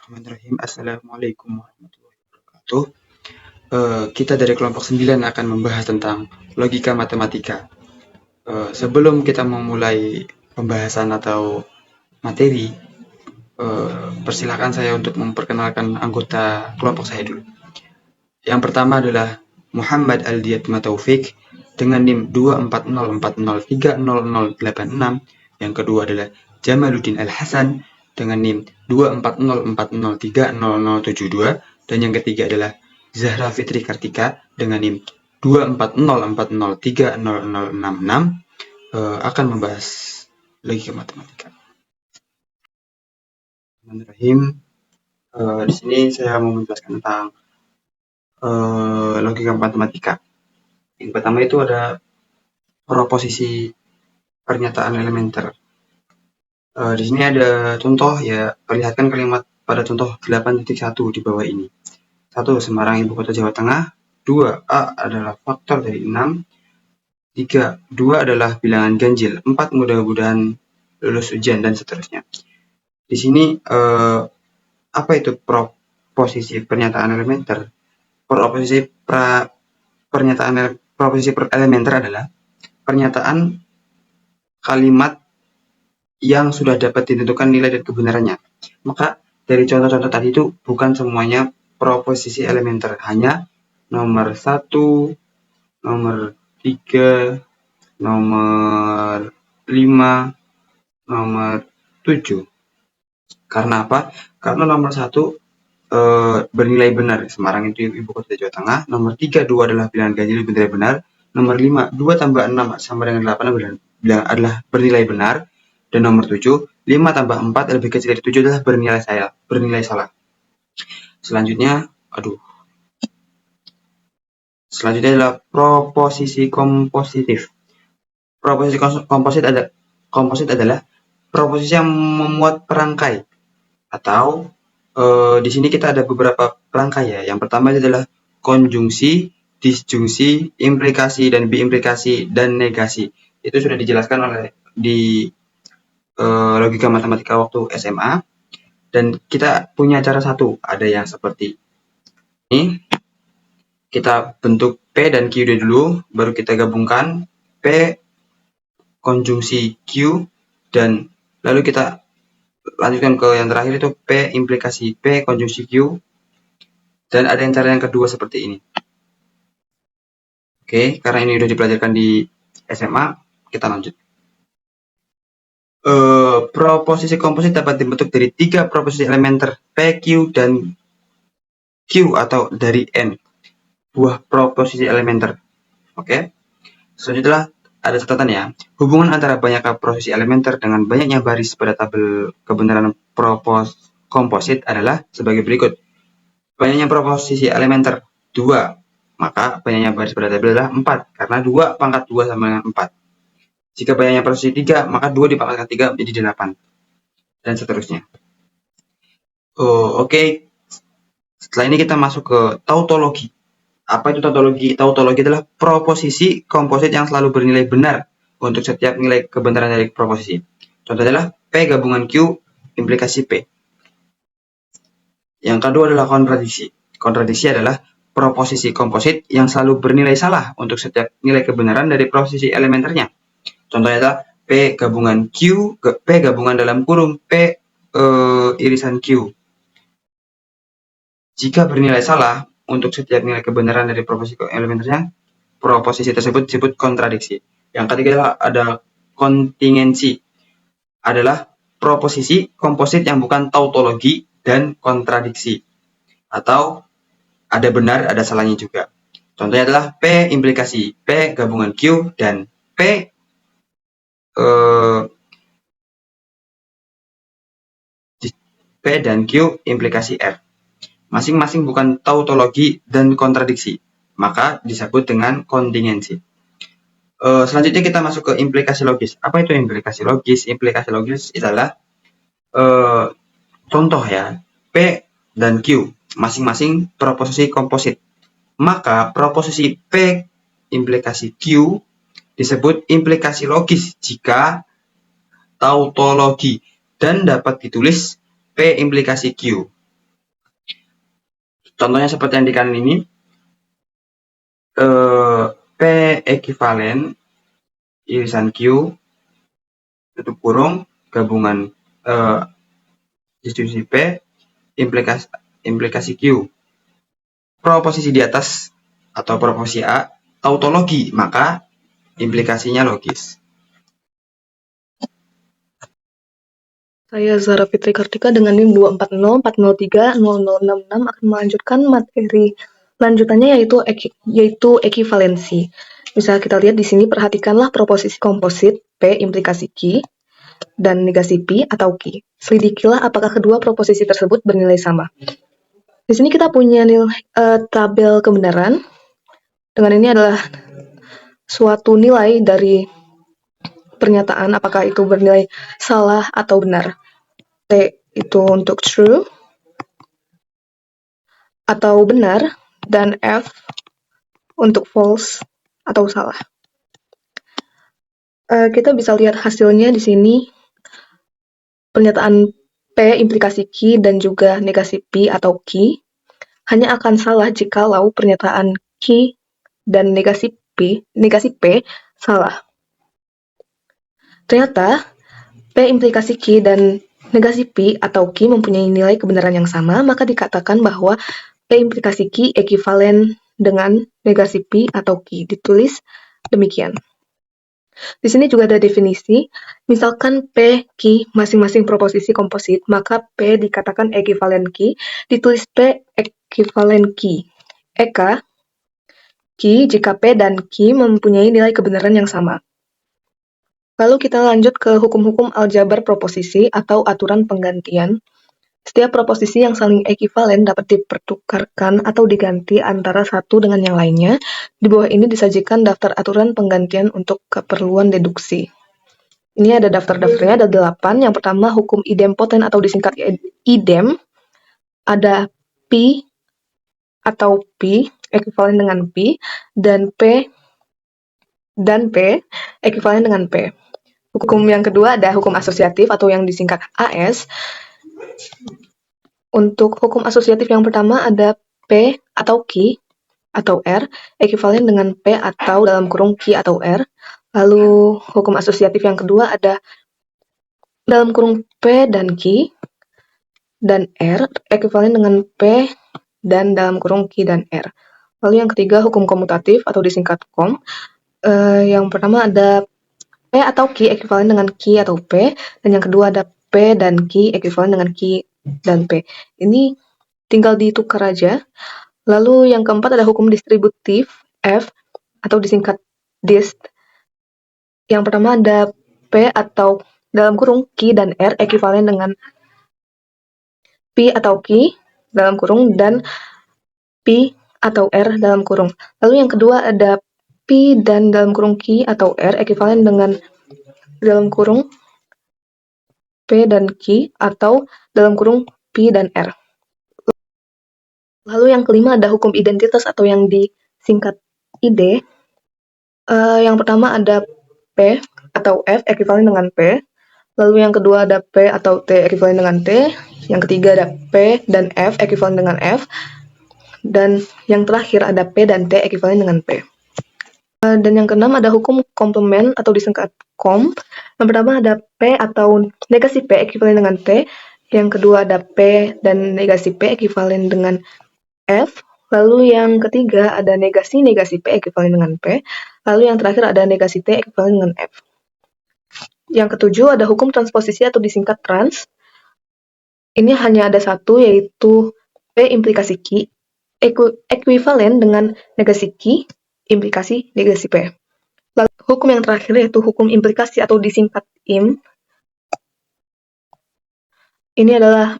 Bismillahirrahmanirrahim. Assalamualaikum warahmatullahi wabarakatuh. Kita dari kelompok 9 akan membahas tentang logika matematika. Sebelum kita memulai pembahasan atau materi, persilakan saya untuk memperkenalkan anggota kelompok saya dulu. Yang pertama adalah Muhammad Aldiyat Mataufik dengan NIM 24040300086. Yang kedua adalah Jamaluddin Al-Hasan dengan NIM 24040300072. Dan yang ketiga adalah Zahra Fitri Kartika dengan NIM 24040300066 akan membahas logika matematika. Bismillahirrahmanirrahim. Di sini saya mau menjelaskan tentang logika matematika. Yang pertama itu ada proposisi pernyataan elementer. Di sini ada contoh, ya, perlihatkan kalimat pada contoh 8.1 di bawah ini. 1. Semarang ibu kota Jawa Tengah. 2. A adalah faktor dari 6. 3. 2 adalah bilangan ganjil. 4. Mudah-mudahan lulus ujian, dan seterusnya. Di sini apa itu proposisi pernyataan elementer? Proposisi elementer adalah pernyataan kalimat yang sudah dapat ditentukan nilai dan kebenarannya. Maka dari contoh-contoh tadi itu bukan semuanya proposisi elementer, hanya nomor 1, nomor 3, nomor 5, nomor 7. Karena apa? Karena nomor 1 bernilai benar, Semarang itu ibu kota Jawa Tengah. Nomor 3, 2 adalah bilangan ganjil bernilai benar. Nomor 5, 2 tambah 6 sama dengan 8 adalah bernilai benar. Dan nomor 7, 5 tambah 4 lebih kecil dari 7 adalah bernilai salah. Selanjutnya adalah proposisi kompositif. Proposisi komposit adalah proposisi yang memuat perangkai, atau di sini kita ada beberapa perangkai, ya. Yang pertama adalah konjungsi, disjungsi, implikasi, dan biimplikasi, dan negasi. Itu sudah dijelaskan di logika matematika waktu SMA. Dan kita punya cara satu, ada yang seperti ini. Kita bentuk P dan Q dulu, baru kita gabungkan P konjungsi Q, dan lalu kita lanjutkan ke yang terakhir itu P implikasi P konjungsi Q. Dan ada yang cara yang kedua seperti ini. Oke, karena ini sudah dipelajarkan di SMA, kita lanjut. Proposisi komposit dapat dibentuk dari 3 proposisi elementer P, Q, dan Q, atau dari N buah proposisi elementer. Oke. Selanjutnya ada catatan, ya. Hubungan antara banyaknya proposisi elementer dengan banyaknya baris pada tabel kebenaran komposit adalah sebagai berikut. Banyaknya proposisi elementer 2, maka banyaknya baris pada tabel adalah 4, karena 2 pangkat 2 sama dengan 4. Jika banyaknya proposisi 3, maka 2 dipangkatkan 3 menjadi 8, dan seterusnya. Oke. Setelah ini kita masuk ke tautologi. Apa itu tautologi? Tautologi adalah proposisi komposit yang selalu bernilai benar untuk setiap nilai kebenaran dari proposisi. Contohnya adalah P gabungan Q implikasi P. Yang kedua adalah kontradiksi. Kontradiksi adalah proposisi komposit yang selalu bernilai salah untuk setiap nilai kebenaran dari proposisi elementernya. Contohnya adalah P gabungan Q, P gabungan dalam kurung P irisan Q. Jika bernilai salah untuk setiap nilai kebenaran dari proposisi elementernya, proposisi tersebut disebut kontradiksi. Yang ketiga adalah ada kontingensi. Adalah proposisi komposit yang bukan tautologi dan kontradiksi, atau ada benar, ada salahnya juga. Contohnya adalah P implikasi P gabungan Q dan P dan Q implikasi R. Masing-masing bukan tautologi dan kontradiksi, maka disebut dengan kontingensi. Selanjutnya kita masuk ke implikasi logis. Apa itu implikasi logis? Implikasi logis adalah contoh, ya, P dan Q masing-masing proposisi komposit. Maka proposisi P implikasi Q disebut implikasi logis jika tautologi dan dapat ditulis P implikasi Q. Contohnya seperti yang di kanan ini, P ekuivalen irisan Q tutup kurung gabungan distribusi P implikasi Q. Proposisi di atas atau proposisi A tautologi, maka implikasinya logis. Saya Zara Fitri Kartika dengan NIM 240403066 akan melanjutkan materi lanjutannya yaitu ekivalensi. Bisa kita lihat di sini, perhatikanlah proposisi komposit P implikasi Q dan negasi P atau Q. Selidikilah apakah kedua proposisi tersebut bernilai sama. Di sini kita punya tabel kebenaran. Dengan ini adalah suatu nilai dari pernyataan apakah itu bernilai salah atau benar. T itu untuk true atau benar, dan F untuk false atau salah. Kita bisa lihat hasilnya di sini. Pernyataan P implikasi Q dan juga negasi P atau Q hanya akan salah jikalau pernyataan Q dan negasi P salah. Ternyata P implikasi Q dan negasi P atau Q mempunyai nilai kebenaran yang sama, maka dikatakan bahwa P implikasi Q ekivalen dengan negasi P atau Q. Ditulis demikian. Di sini juga ada definisi. Misalkan P, Q masing-masing proposisi komposit, maka P dikatakan ekivalen Q. Ditulis P ekivalen Q. Eka Q jika P dan Q mempunyai nilai kebenaran yang sama. Lalu kita lanjut ke hukum-hukum aljabar proposisi atau aturan penggantian. Setiap proposisi yang saling ekivalen dapat dipertukarkan atau diganti antara satu dengan yang lainnya. Di bawah ini disajikan daftar aturan penggantian untuk keperluan deduksi. Ini ada daftar-daftarnya, ada 8. Yang pertama, hukum idempoten atau disingkat idem. Ada P atau P ekivalen dengan P, dan P ekivalen dengan P. Hukum yang kedua ada hukum asosiatif atau yang disingkat AS. Untuk hukum asosiatif yang pertama ada P atau Q atau R ekivalen dengan P atau dalam kurung Q atau R. Lalu hukum asosiatif yang kedua ada dalam kurung P dan Q dan R ekivalen dengan P dan dalam kurung Q dan R. Lalu yang ketiga hukum komutatif atau disingkat KOM. Yang pertama ada P atau Q ekivalen dengan Q atau P, dan yang kedua ada P dan Q ekivalen dengan Q dan P. Ini tinggal ditukar aja. Lalu yang keempat ada hukum distributif F atau disingkat dist. Yang pertama ada P atau dalam kurung Q dan R ekivalen dengan P atau Q dalam kurung dan P atau R dalam kurung. Lalu yang kedua ada P dan dalam kurung Q atau R ekivalen dengan dalam kurung P dan Q atau dalam kurung P dan R. Lalu yang kelima ada hukum identitas atau yang disingkat ID. Yang pertama ada P atau F ekivalen dengan P. Lalu yang kedua ada P atau T ekivalen dengan T. Yang ketiga ada P dan F ekivalen dengan F. Dan yang terakhir ada P dan T ekivalen dengan P. Dan yang keenam ada hukum komplement atau disingkat KOM. Yang pertama ada P atau negasi P ekivalen dengan T. Yang kedua ada P dan negasi P ekivalen dengan F. Lalu yang ketiga ada negasi P ekivalen dengan P. Lalu yang terakhir ada negasi T ekivalen dengan F. Yang ketujuh ada hukum transposisi atau disingkat trans. Ini hanya ada satu, yaitu P implikasi Q ekuivalen dengan negasi Q implikasi negasi P. Lalu hukum yang terakhir yaitu hukum implikasi atau disingkat IM. Ini adalah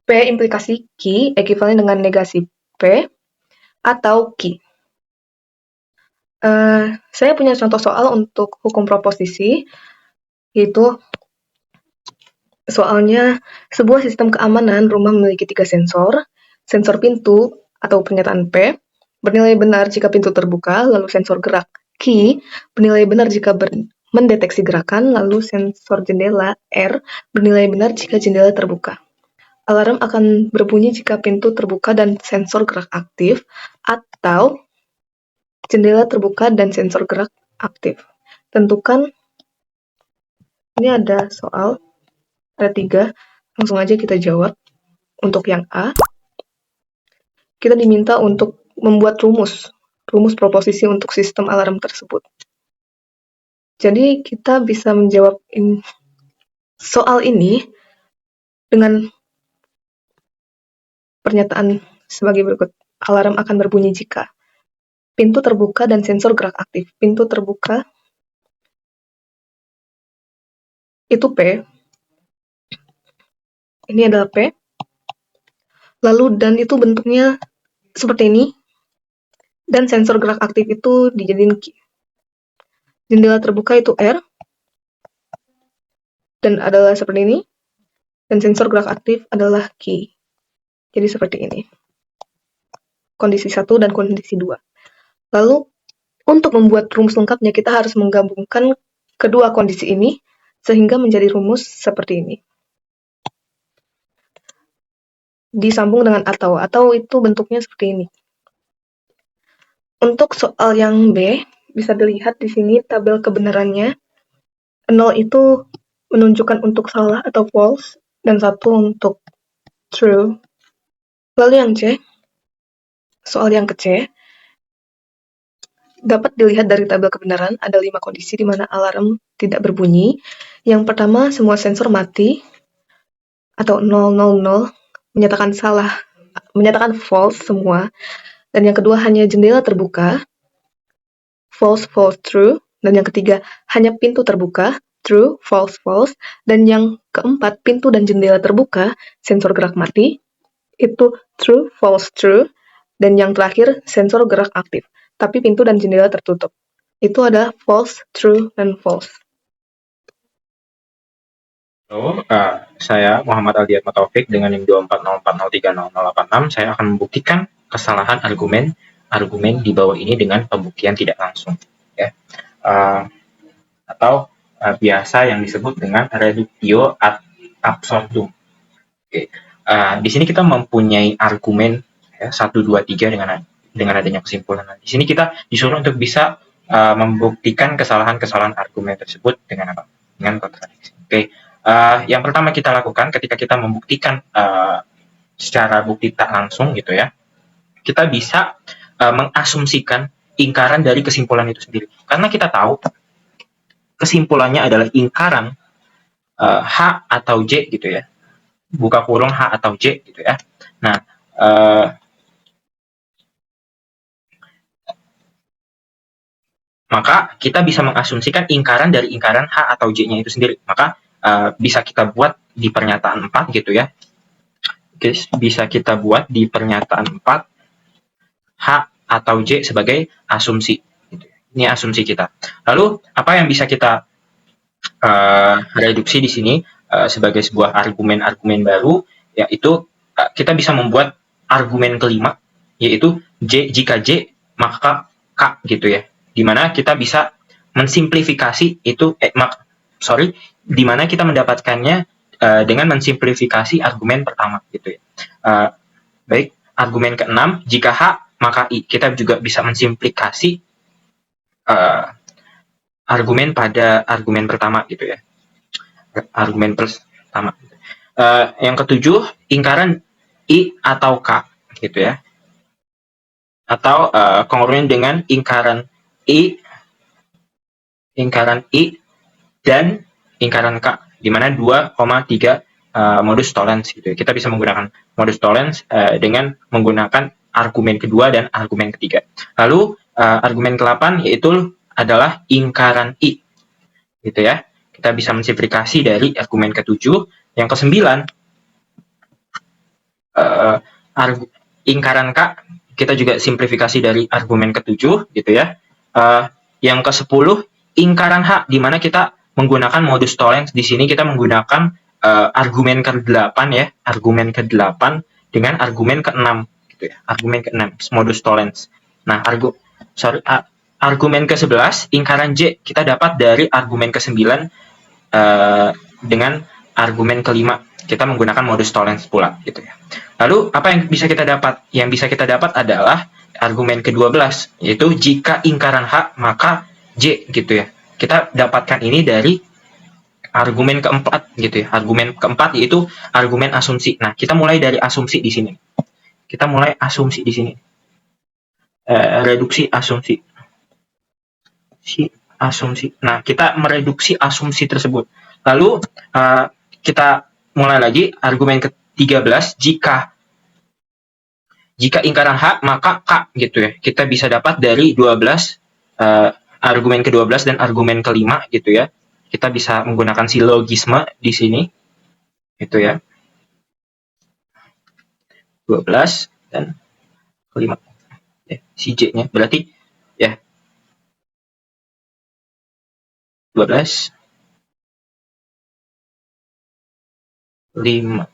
P implikasi Q ekivalen dengan negasi P atau Q. Saya punya contoh soal untuk hukum proposisi, yaitu soalnya sebuah sistem keamanan rumah memiliki 3 sensor. Sensor pintu atau pernyataan P bernilai benar jika pintu terbuka, lalu sensor gerak Q bernilai benar jika mendeteksi gerakan, lalu sensor jendela R bernilai benar jika jendela terbuka. Alarm akan berbunyi jika pintu terbuka dan sensor gerak aktif, atau jendela terbuka dan sensor gerak aktif. Tentukan, ini ada soal, ada 3, langsung aja kita jawab. Untuk yang A, kita diminta untuk membuat rumus proposisi untuk sistem alarm tersebut. Jadi kita bisa menjawab soal ini dengan pernyataan sebagai berikut. Alarm akan berbunyi jika pintu terbuka dan sensor gerak aktif. Pintu terbuka itu P. Ini adalah P. Lalu dan itu bentuknya seperti ini. Dan sensor gerak aktif itu dijadiin Q. Jendela terbuka itu R. Dan adalah seperti ini. Dan sensor gerak aktif adalah Q. Jadi seperti ini. Kondisi 1 dan kondisi 2. Lalu untuk membuat rumus lengkapnya kita harus menggabungkan kedua kondisi ini sehingga menjadi rumus seperti ini. Disambung dengan atau itu bentuknya seperti ini. Untuk soal yang B, bisa dilihat di sini tabel kebenarannya. 0 itu menunjukkan untuk salah atau false, dan 1 untuk true. Lalu yang C, soal yang ke C, dapat dilihat dari tabel kebenaran ada 5 kondisi di mana alarm tidak berbunyi. Yang pertama, semua sensor mati, atau 000, menyatakan false semua. Dan yang kedua, hanya jendela terbuka, false, false, true. Dan yang ketiga, hanya pintu terbuka, true, false, false. Dan yang keempat, pintu dan jendela terbuka, sensor gerak mati, itu true, false, true. Dan yang terakhir, sensor gerak aktif, tapi pintu dan jendela tertutup. Itu adalah false, true, dan false. Halo, saya Muhammad Aldiat Taufik dengan NIM 240403086. Saya akan membuktikan kesalahan argumen di bawah ini dengan pembuktian tidak langsung, ya, atau biasa yang disebut dengan reductio ad absurdum. Oke. Di sini kita mempunyai argumen, ya, 1, 2, 3 dengan adanya kesimpulan. Di sini kita disuruh untuk bisa membuktikan kesalahan-kesalahan argumen tersebut dengan apa? Dengan kontradiksi. Oke. Yang pertama kita lakukan ketika kita membuktikan secara bukti tak langsung gitu ya, kita bisa mengasumsikan ingkaran dari kesimpulan itu sendiri. Karena kita tahu kesimpulannya adalah ingkaran H atau J gitu ya, buka kurung H atau J gitu ya. Nah, maka kita bisa mengasumsikan ingkaran dari ingkaran H atau J-nya itu sendiri. Maka bisa kita buat di pernyataan 4 gitu ya. Oke, bisa kita buat di pernyataan 4 H atau J sebagai asumsi. Gitu. Ini asumsi kita. Lalu apa yang bisa kita reduksi di sini sebagai sebuah argumen baru, yaitu kita bisa membuat argumen kelima, yaitu J, jika J maka K gitu ya. Dimana kita bisa mensimplifikasi itu, dimana kita mendapatkannya dengan mensimplifikasi argumen pertama gitu ya. Baik, argumen ke-6, jika H maka I. Kita juga bisa mensimplifikasi argumen pada argumen pertama gitu ya. Argumen pertama. Yang ke-7, ingkaran I atau K gitu ya. Atau kongruen dengan ingkaran I dan ingkaran K, di mana 2,3 modus tollens gitu ya. Kita bisa menggunakan modus tollens dengan menggunakan argumen kedua dan argumen ketiga. Lalu argumen ke-8 yaitu adalah ingkaran I gitu ya. Kita bisa mensimplifikasi dari argumen ke-7. Yang ke-9 ingkaran K, kita juga simplifikasi dari argumen ke-7 gitu ya. Yang ke-10 ingkaran H, di mana kita menggunakan modus tollens. Di sini kita menggunakan argumen ke-8 ya, argumen ke-8 dengan argumen ke-6 gitu ya. Argumen ke-6 modus tollens. Nah, argumen ke-11 ingkaran J kita dapat dari argumen ke-9 dengan argumen ke-5. kita menggunakan modus tollens pula gitu ya. Lalu apa yang bisa kita dapat? Yang bisa kita dapat adalah argumen ke-12, yaitu jika ingkaran H maka J gitu ya. Kita dapatkan ini dari argumen keempat gitu ya. Argumen keempat yaitu argumen asumsi. Nah, kita mulai dari asumsi di sini. Kita mulai asumsi di sini. Reduksi asumsi. Asumsi. Nah, kita mereduksi asumsi tersebut. Lalu kita mulai lagi argumen ke-13, jika ingkaran H maka K gitu ya. Kita bisa dapat dari 12 argumen ke-12 dan argumen ke-5 gitu ya. Kita bisa menggunakan silogisme di sini gitu ya. 12 dan ke-5. Si J-nya berarti ya 12 5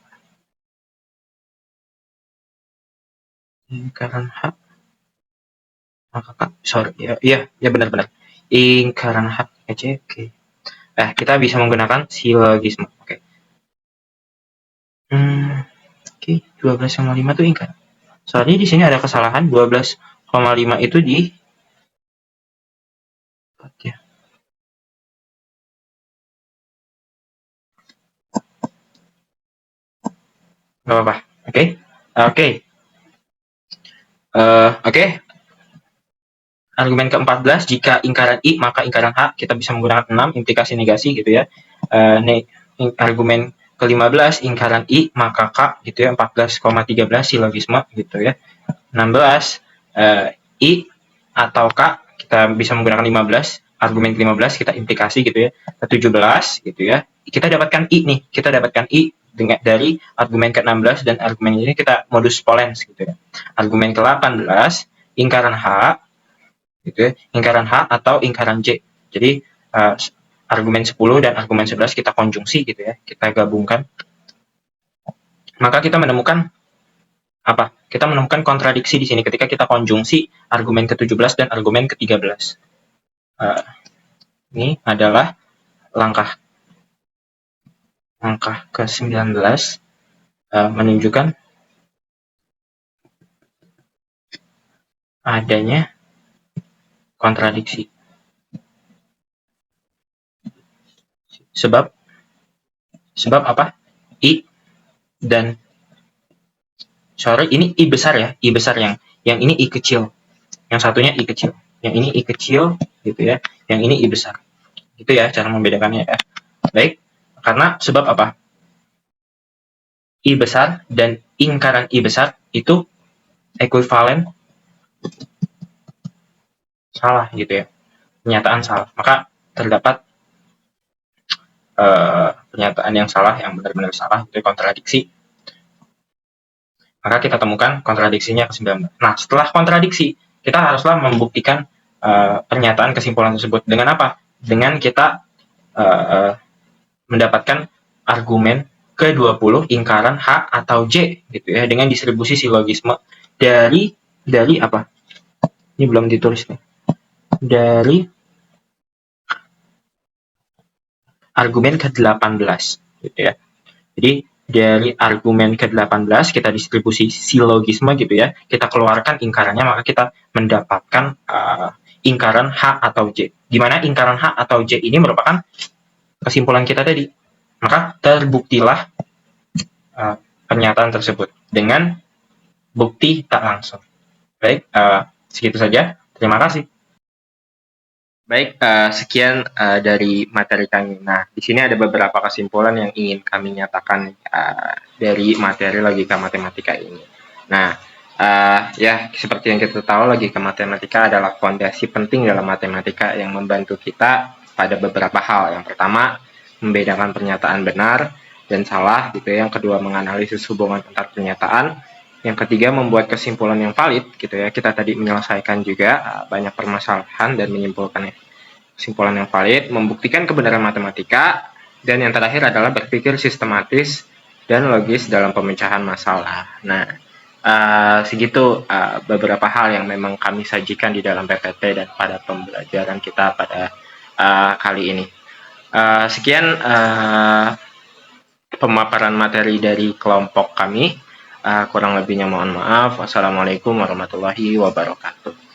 ingkaran H maka K, sorry ya benar-benar ingkaran H aja. Oke. Kita bisa menggunakan silogisme. Oke. Oke, 12,5 itu ingkar. Soalnya di sini ada kesalahan, 12,5 itu di ya. Gak apa-apa. Oke. Argumen ke-14, jika ingkaran I maka ingkaran H, kita bisa menggunakan 6 implikasi negasi gitu ya. Argumen ke-15, ingkaran I maka K gitu ya, 14,13 silogisme gitu ya. 16 I atau K, kita bisa menggunakan 15, argumen ke-15 kita implikasi gitu ya. Ke-17 gitu ya. Kita dapatkan I nih, kita dapatkan I dari argumen ke-16 dan argumen ini kita modus pollens gitu ya. Argumen ke-18 ingkaran H gitu ya, ingkaran H atau ingkaran J. Jadi argumen 10 dan argumen 11 kita konjungsi gitu ya, kita gabungkan. Maka kita menemukan apa? Kita menemukan kontradiksi di sini ketika kita konjungsi argumen ke-17 dan argumen ke-13. Ini adalah langkah ke-19 menunjukkan adanya kontradiksi. Sebab apa? I dan ini I besar ya, I besar yang ini I kecil. Yang satunya I kecil. Yang ini I kecil gitu ya. Yang ini I besar. Gitu ya cara membedakannya ya. Baik. Karena sebab apa? I besar dan ingkaran I besar itu ekuivalen salah gitu ya. Pernyataan salah. Maka terdapat pernyataan yang salah, yang benar-benar salah, itu kontradiksi. Maka kita temukan kontradiksinya ke-19. Nah, setelah kontradiksi, kita haruslah membuktikan pernyataan kesimpulan tersebut. Dengan apa? Dengan kita mendapatkan argumen ke-20 ingkaran H atau J gitu ya, dengan distribusi silogisme dari apa? Ini belum ditulis nih. Dari argumen ke-18 gitu ya. Jadi dari argumen ke-18 kita distribusi silogisme gitu ya. Kita keluarkan ingkarannya, maka kita mendapatkan ingkaran H atau J. Dimana ingkaran H atau J ini merupakan kesimpulan kita tadi. Maka terbuktilah pernyataan tersebut dengan bukti tak langsung. Baik, segitu saja. Terima kasih. Baik, sekian dari materi kami. Nah, di sini ada beberapa kesimpulan yang ingin kami nyatakan dari materi logika matematika ini. Nah, ya seperti yang kita tahu, logika matematika adalah fondasi penting dalam matematika yang membantu kita pada beberapa hal. Yang pertama, membedakan pernyataan benar dan salah gitu ya. Yang kedua, menganalisis hubungan antar pernyataan. Yang ketiga, membuat kesimpulan yang valid gitu ya. Kita tadi menyelesaikan juga banyak permasalahan dan menyimpulkan kesimpulan yang valid, membuktikan kebenaran matematika, dan yang terakhir adalah berpikir sistematis dan logis dalam pemecahan masalah. Nah, segitu beberapa hal yang memang kami sajikan di dalam PPT dan pada pembelajaran kita pada kali ini. Sekian pemaparan materi dari kelompok kami. Kurang lebihnya mohon maaf. Wassalamualaikum warahmatullahi wabarakatuh.